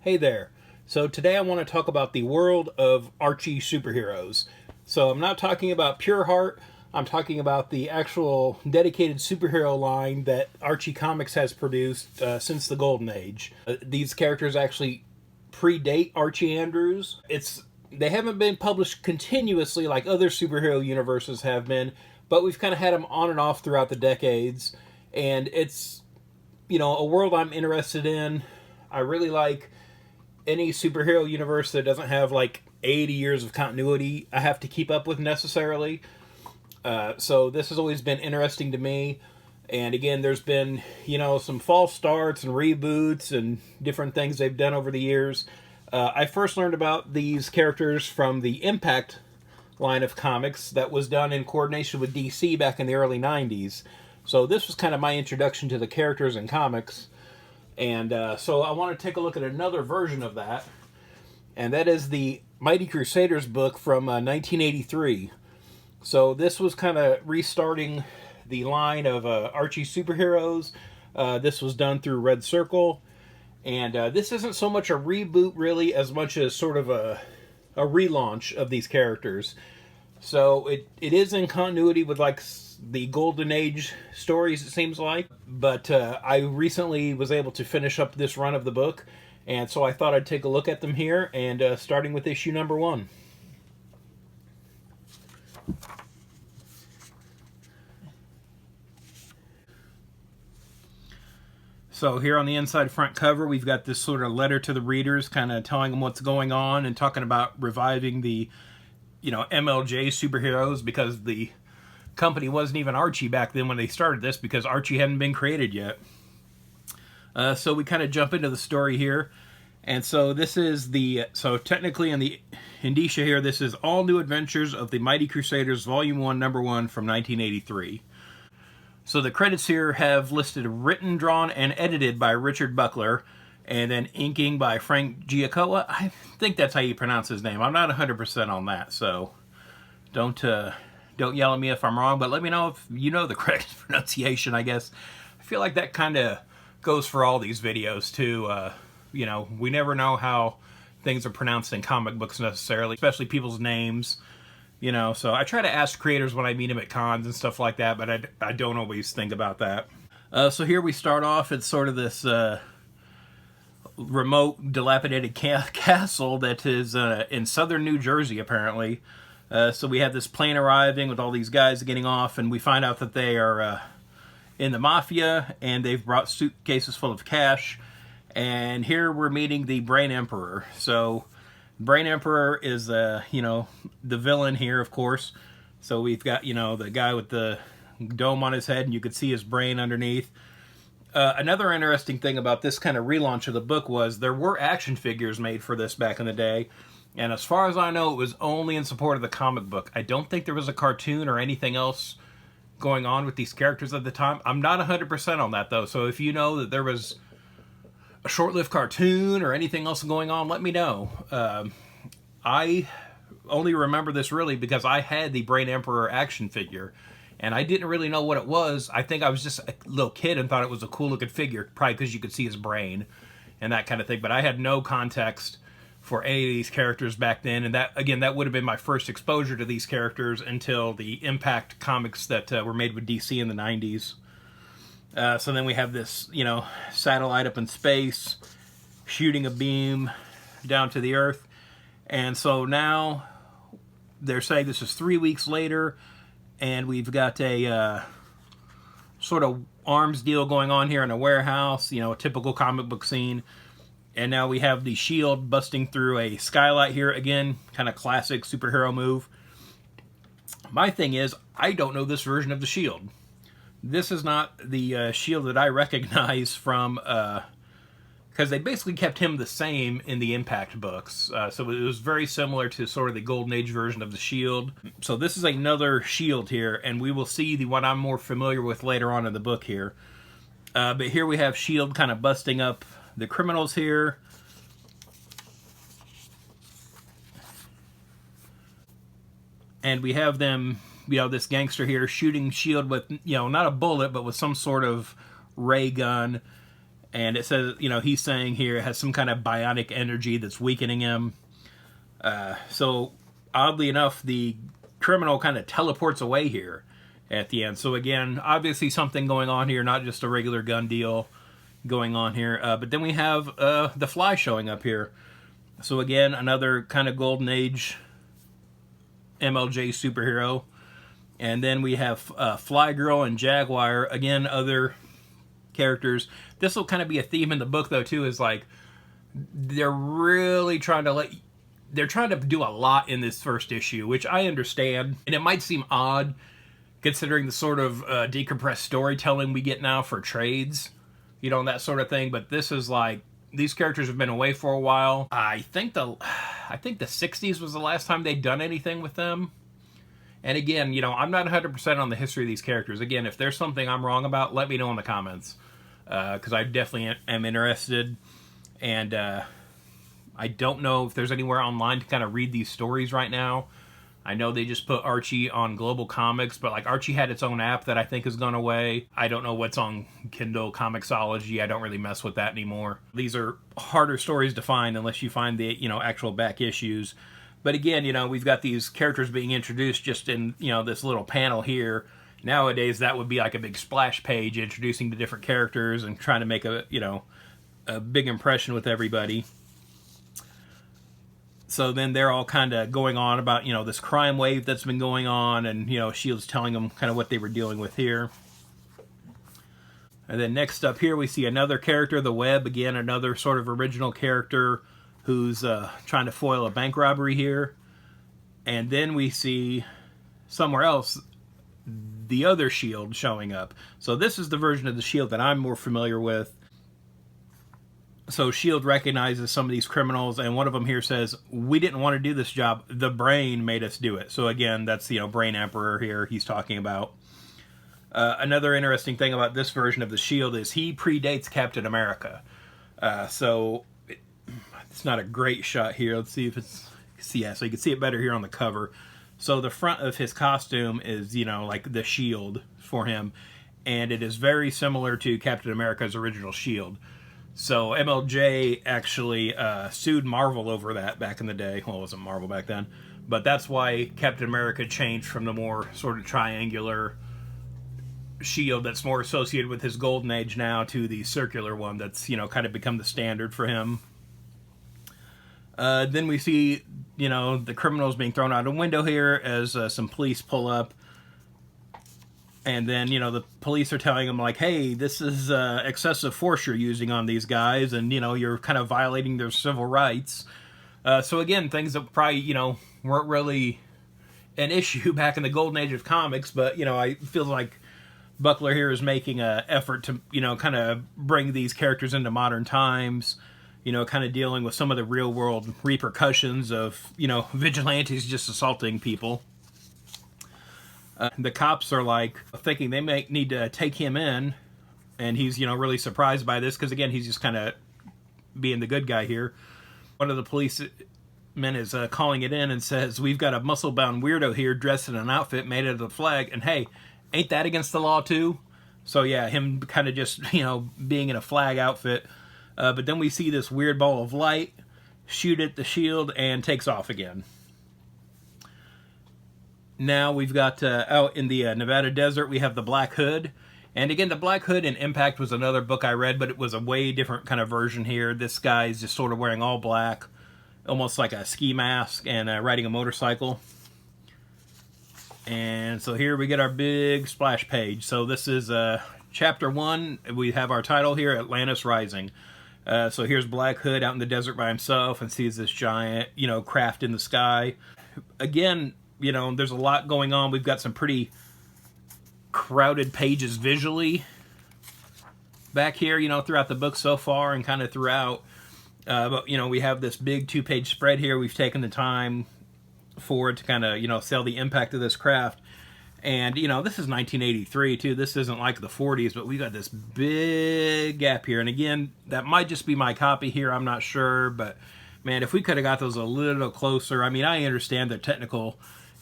Hey there. So today I want to talk about the world of Archie superheroes. So I'm not talking about Pure Heart, I'm talking about the actual dedicated superhero line that Archie Comics has produced since the Golden Age. These characters actually predate Archie Andrews. They haven't been published continuously like other superhero universes have been, but we've kind of had them on and off throughout the decades, and it's a world I'm interested in. I really like any superhero universe that doesn't have like 80 years of continuity I have to keep up with necessarily. So this has always been interesting to me. And again, there's been, some false starts and reboots and different things they've done over the years. I first learned about these characters from the Impact line of comics that was done in coordination with DC back in the early 90s. So this was kind of my introduction to the characters in comics. And so I want to take a look at another version of that, and that is the Mighty Crusaders book from 1983. So this was kind of restarting the line of Archie superheroes. This was done through Red Circle, and this isn't so much a reboot really as much as sort of a relaunch of these characters. So it is in continuity with like the Golden Age stories, it seems like. But I recently was able to finish up this run of the book, and so I thought I'd take a look at them here, and starting with issue number 1. So here on the inside front cover, we've got this sort of letter to the readers, kind of telling them what's going on and talking about reviving the, MLJ superheroes, because the company wasn't even Archie back then when they started this, because Archie hadn't been created yet. So we kind of jump into the story here. And so this is so technically in the indicia here, this is All New Adventures of the Mighty Crusaders Volume 1, Number 1 from 1983. So the credits here have listed written, drawn, and edited by Richard Buckler, and then inking by Frank Giacoa. I think that's how you pronounce his name. I'm not 100% on that, so don't yell at me if I'm wrong, but let me know if you know the correct pronunciation, I guess. I feel like that kind of goes for all these videos, too. We never know how things are pronounced in comic books necessarily, especially people's names. So I try to ask creators when I meet them at cons and stuff like that, but I don't always think about that. So here we start off. It's sort of this remote, dilapidated castle that is in southern New Jersey, apparently. So we have this plane arriving with all these guys getting off, and we find out that they are in the mafia, and they've brought suitcases full of cash. And here we're meeting the Brain Emperor. So Brain Emperor is, the villain here, of course. So we've got, the guy with the dome on his head, and you could see his brain underneath. Another interesting thing about this kind of relaunch of the book was there were action figures made for this back in the day. And as far as I know, it was only in support of the comic book. I don't think there was a cartoon or anything else going on with these characters at the time. I'm not 100% on that, though. So if you know that there was a short-lived cartoon or anything else going on, let me know. I only remember this really because I had the Brain Emperor action figure, and I didn't really know what it was. I think I was just a little kid and thought it was a cool-looking figure, probably because you could see his brain and that kind of thing. But I had no context for any of these characters back then, and that would have been my first exposure to these characters until the Impact comics that were made with DC in the 90s. So then we have this, satellite up in space, shooting a beam down to the Earth. And so now they're saying this is 3 weeks later, and we've got a sort of arms deal going on here in a warehouse, a typical comic book scene. And now we have the shield busting through a skylight here. Again, kind of classic superhero move. My thing is, I don't know this version of the shield. This is not the shield that I recognize from, because they basically kept him the same in the Impact books. So it was very similar to sort of the Golden Age version of the shield. So this is another shield here, and we will see the one I'm more familiar with later on in the book here. But here we have shield kind of busting up the criminals here. And we have them, this gangster here shooting shield with, not a bullet, but with some sort of ray gun. And it says, you know, he's saying here it has some kind of bionic energy that's weakening him. So oddly enough, the criminal kind of teleports away here at the end. So again, obviously something going on here, not just a regular gun deal going on here. But then we have the Fly showing up here. So again, another kind of golden age MLJ superhero. And then we have Fly Girl and Jaguar, again, other characters. This will kind of be a theme in the book, though, too, is like they're really trying to they're trying to do a lot in this first issue, which I understand. And it might seem odd considering the sort of decompressed storytelling we get now for trades, you know, and that sort of thing. But this is like, these characters have been away for a while. I think the 60s was the last time they'd done anything with them. And again, you know, I'm not 100% on the history of these characters. Again, if there's something I'm wrong about, let me know in the comments. Because I definitely am interested. And I don't know if there's anywhere online to kind of read these stories right now. I know they just put Archie on Global Comics, but like Archie had its own app that I think has gone away. I don't know what's on Kindle Comixology. I don't really mess with that anymore. These are harder stories to find unless you find the, you know, actual back issues. But again, you know, we've got these characters being introduced just in, you know, this little panel here. Nowadays, that would be like a big splash page introducing the different characters and trying to make a, you know, a big impression with everybody. So then they're all kind of going on about, you know, this crime wave that's been going on, and, you know, S.H.I.E.L.D's telling them kind of what they were dealing with here. And then next up here we see another character, the Web, again, another sort of original character who's trying to foil a bank robbery here. And then we see somewhere else the other S.H.I.E.L.D. showing up. So this is the version of the S.H.I.E.L.D. that I'm more familiar with. So S.H.I.E.L.D. recognizes some of these criminals, and one of them here says, "We didn't want to do this job. The Brain made us do it." So again, that's, you know, Brain Emperor here he's talking about. Another interesting thing about this version of the S.H.I.E.L.D. is he predates Captain America. So it's not a great shot here. Let's see if it's... Yeah, so you can see it better here on the cover. So the front of his costume is, you know, like the S.H.I.E.L.D. for him. And it is very similar to Captain America's original S.H.I.E.L.D. So MLJ actually sued Marvel over that back in the day. Well, it wasn't Marvel back then. But that's why Captain America changed from the more sort of triangular S.H.I.E.L.D. that's more associated with his golden age now to the circular one that's, you know, kind of become the standard for him. Then we see, you know, the criminals being thrown out a window here as some police pull up. And then, you know, the police are telling them, like, hey, this is excessive force you're using on these guys, and, you know, you're kind of violating their civil rights. So, again, things that probably, you know, weren't really an issue back in the golden age of comics, but, you know, I feel like Buckler here is making an effort to, you know, kind of bring these characters into modern times, you know, kind of dealing with some of the real-world repercussions of, you know, vigilantes just assaulting people. The cops are like thinking they may need to take him in, and he's, you know, really surprised by this because, again, he's just kind of being the good guy here. One of the policemen is calling it in and says, "We've got a muscle-bound weirdo here dressed in an outfit made out of the flag, and hey, ain't that against the law too?" So yeah, him kind of just, you know, being in a flag outfit. But then we see this weird ball of light shoot at the S.H.I.E.L.D. and takes off again. Now we've got out in the Nevada desert, we have the Black Hood. And again, the Black Hood in Impact was another book I read, but it was a way different kind of version here. This guy's just sort of wearing all black, almost like a ski mask, and riding a motorcycle. And so here we get our big splash page. So this is Chapter 1. We have our title here, Atlantis Rising. So here's Black Hood out in the desert by himself and sees this giant, you know, craft in the sky. Again, you know, there's a lot going on. We've got some pretty crowded pages visually back here, you know, throughout the book so far and kind of throughout. But, you know, we have this big 2-page spread here. We've taken the time for it to kind of, you know, sell the impact of this craft. And, you know, this is 1983, too. This isn't like the 40s, but we got this big gap here. And, again, that might just be my copy here. I'm not sure. But, man, if we could have got those a little closer. I mean, I understand the technical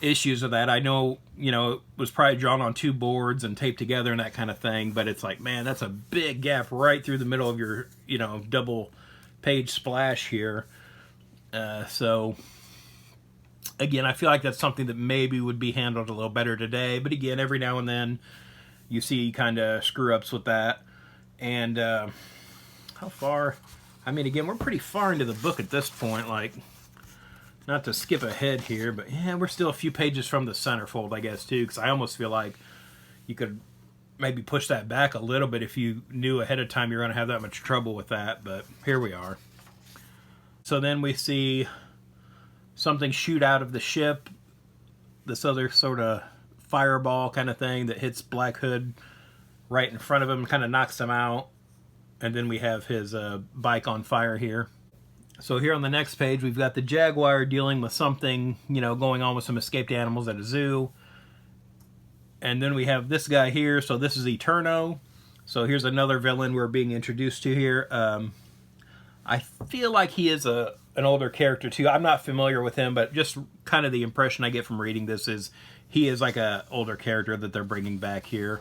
issues of that. I know, you know, it was probably drawn on 2 boards and taped together and that kind of thing, but it's like, man, that's a big gap right through the middle of your, you know, double page splash here. So again, I feel like that's something that maybe would be handled a little better today, but again, every now and then you see kind of screw-ups with that. And how far? I mean, again, we're pretty far into the book at this point, like, not to skip ahead here, but yeah, we're still a few pages from the centerfold, I guess, too, because I almost feel like you could maybe push that back a little bit if you knew ahead of time you're going to have that much trouble with that, but here we are. So then we see something shoot out of the ship, this other sort of fireball kind of thing that hits Black Hood right in front of him, kind of knocks him out, and then we have his bike on fire here. So here on the next page, we've got the Jaguar dealing with something, you know, going on with some escaped animals at a zoo. And then we have this guy here. So this is Eterno. So here's another villain we're being introduced to here. I feel like he is an older character too. I'm not familiar with him, but just kind of the impression I get from reading this is he is like an older character that they're bringing back here.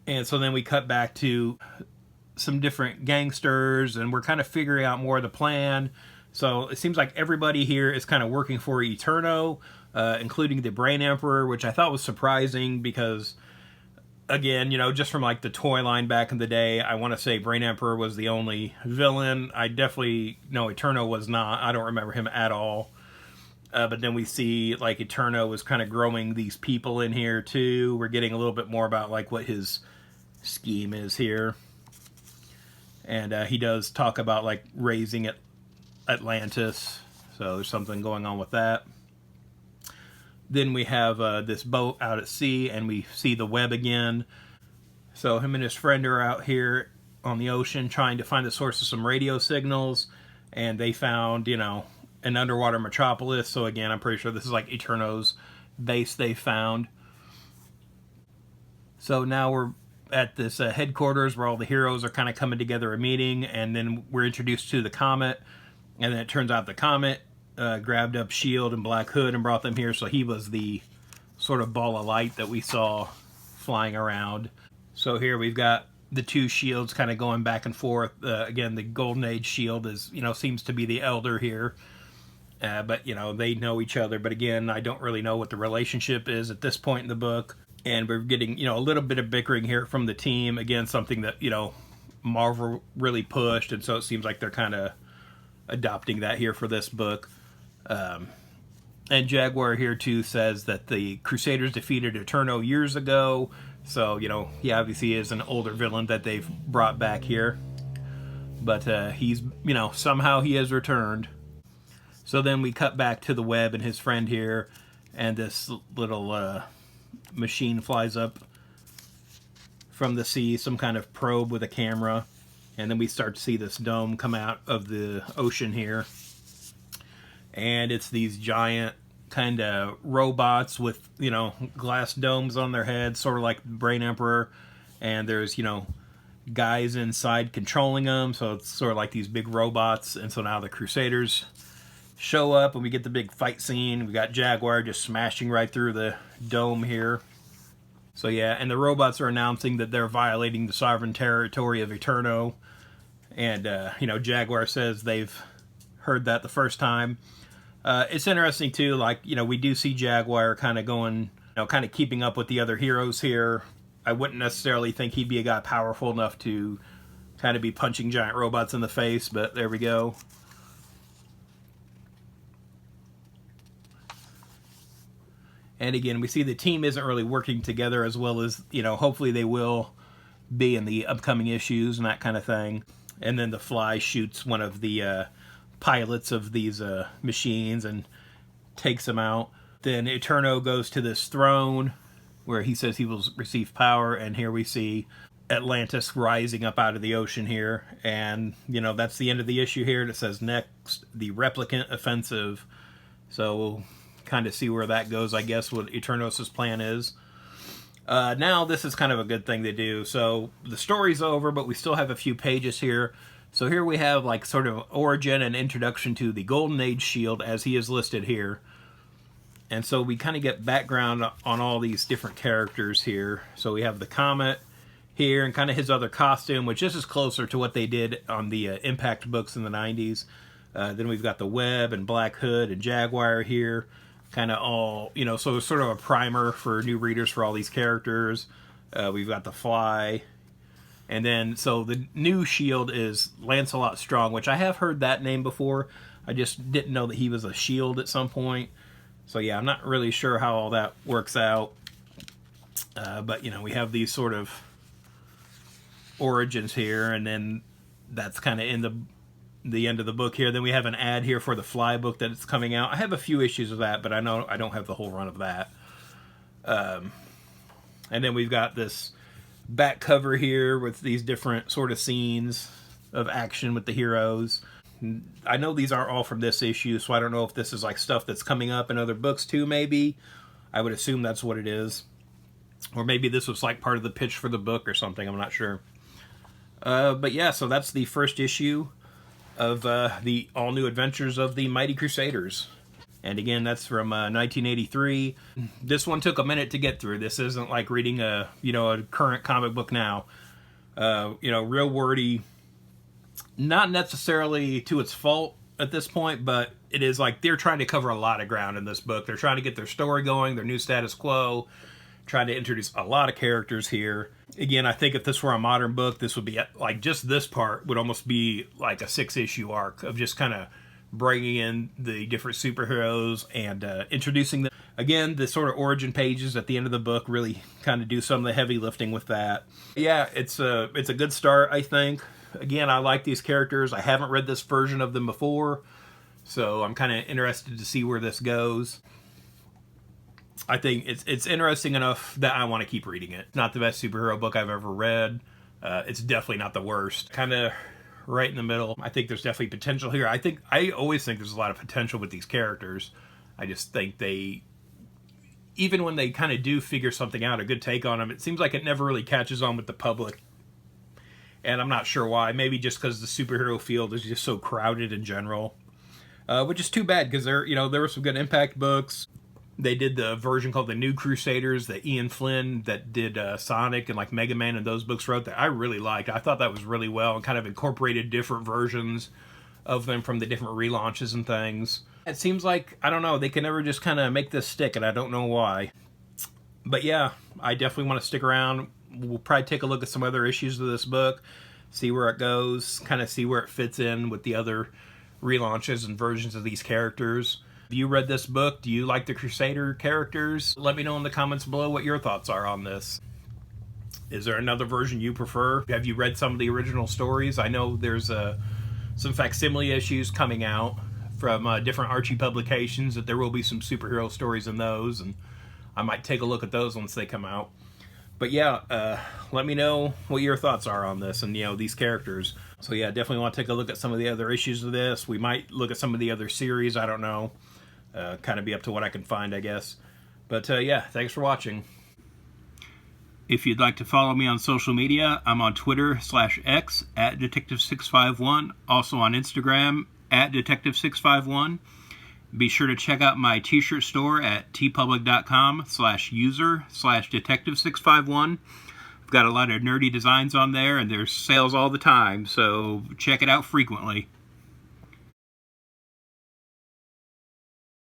And so then we cut back to some different gangsters, and we're kind of figuring out more of the plan. So it seems like everybody here is kind of working for Eterno, including the Brain Emperor, which I thought was surprising because, again, you know, just from like the toy line back in the day, I want to say Brain Emperor was the only villain. I definitely know Eterno was not. I don't remember him at all. But then we see like Eterno was kind of growing these people in here too. We're getting a little bit more about like what his scheme is here. And he does talk about like raising Atlantis. So there's something going on with that. Then we have this boat out at sea, and we see the web again. So him and his friend are out here on the ocean trying to find the source of some radio signals. And they found, you know, an underwater metropolis. So again, I'm pretty sure this is like Eterno's base they found. So now we're at this headquarters where all the heroes are kind of coming together a meeting, and then we're introduced to the Comet, and then it turns out the Comet grabbed up S.H.I.E.L.D. and Black Hood and brought them here, so he was the sort of ball of light that we saw flying around. So here we've got the 2 shields kind of going back and forth. Again, the Golden Age shield is, you know, seems to be the elder here, but, you know, they know each other, but again, I don't really know what the relationship is at this point in the book. And we're getting, you know, a little bit of bickering here from the team. Again, something that, you know, Marvel really pushed. And so it seems like they're kind of adopting that here for this book. And Jaguar here, too, says that the Crusaders defeated Eterno years ago. So, you know, he obviously is an older villain that they've brought back here. But he's, you know, somehow he has returned. So then we cut back to the Web and his friend here. And this little machine flies up from the sea, some kind of probe with a camera, and then we start to see this dome come out of the ocean here, and it's these giant kind of robots with, you know, glass domes on their heads, sort of like Brain Emperor, and there's, you know, guys inside controlling them, so it's sort of like these big robots. And so now the Crusaders show up, and we get the big fight scene. We got Jaguar just smashing right through the dome here. So yeah, and the robots are announcing that they're violating the sovereign territory of Eterno. And, you know, Jaguar says they've heard that the first time. It's interesting, too, like, you know, we do see Jaguar kind of going, you know, kind of keeping up with the other heroes here. I wouldn't necessarily think he'd be a guy powerful enough to kind of be punching giant robots in the face, but there we go. And again, we see the team isn't really working together as well as, you know, hopefully they will be in the upcoming issues and that kind of thing. And then the Fly shoots one of the pilots of these machines and takes him out. Then Eterno goes to this throne where he says he will receive power, and here we see Atlantis rising up out of the ocean here. And, you know, that's the end of the issue here. It says next, the Replicant Offensive. So we'll kind of see where that goes, I guess, what Eternos' plan is. Now, this is kind of a good thing to do. So the story's over, but we still have a few pages here. So here we have like sort of origin and introduction to the Golden Age shield as he is listed here. And so we kind of get background on all these different characters here. So we have the Comet here and kind of his other costume, which this is closer to what they did on the Impact books in the 90s. Then we've got the Web and Black Hood and Jaguar here. Kind of all, you know, so it's sort of a primer for new readers for all these characters. We've got the Fly. And then, so the new Shield is Lancelot Strong, which I have heard that name before. I just didn't know that he was a Shield at some point. So yeah, I'm not really sure how all that works out. But, you know, we have these sort of origins here, and then that's kind of in the end of the book here. Then we have an ad here for the Fly book that it's coming out. I have a few issues of that, but I know I don't have the whole run of that. And then we've got this back cover here with these different sort of scenes of action with the heroes. I know these aren't all from this issue, so I don't know if this is like stuff that's coming up in other books too, maybe. I would assume that's what it is. Or maybe this was like part of the pitch for the book or something, I'm not sure. But yeah, so that's the first issue of the all-new adventures of the Mighty Crusaders. And again, that's from 1983. This one took a minute to get through. This isn't like reading a current comic book now. Real wordy. Not necessarily to its fault at this point, but it is like they're trying to cover a lot of ground in this book. They're trying to get their story going, their new status quo, trying to introduce a lot of characters here. Again, I think if this were a modern book, this would be like just this part would almost be like a 6-issue arc of just kind of bringing in the different superheroes and introducing them. Again, the sort of origin pages at the end of the book really kind of do some of the heavy lifting with that. Yeah, it's a good start, I think. Again, I like these characters. I haven't read this version of them before, so I'm kind of interested to see where this goes. I think it's interesting enough that I want to keep reading it. It's not the best superhero book I've ever read. It's definitely not the worst. Kind of right in the middle. I think there's definitely potential here. I always think there's a lot of potential with these characters. I just think even when they kind of do figure something out, a good take on them, it seems like it never really catches on with the public. And I'm not sure why. Maybe just because the superhero field is just so crowded in general. Which is too bad, because there were some good Impact books. They did the version called the New Crusaders that Ian Flynn that did Sonic and like Mega Man and those books wrote that I really liked. I thought that was really well and kind of incorporated different versions of them from the different relaunches and things. It seems like, I don't know, they can never just kind of make this stick, and I don't know why. But yeah, I definitely want to stick around. We'll probably take a look at some other issues of this book, see where it goes, kind of see where it fits in with the other relaunches and versions of these characters. Have you read this book? Do you like the Crusader characters? Let me know in the comments below what your thoughts are on this. Is there another version you prefer? Have you read some of the original stories? I know there's some facsimile issues coming out from different Archie publications, that there will be some superhero stories in those, and I might take a look at those once they come out. But yeah, let me know what your thoughts are on this and, these characters. So yeah, definitely want to take a look at some of the other issues of this. We might look at some of the other series, I don't know. Kind of be up to what I can find, I guess. But yeah, thanks for watching. If you'd like to follow me on social media, I'm on Twitter/X @Detective651, also on Instagram @Detective651. Be sure to check out my t-shirt store at tpublic.com/user/Detective651. I've got a lot of nerdy designs on there, and there's sales all the time, so check it out frequently.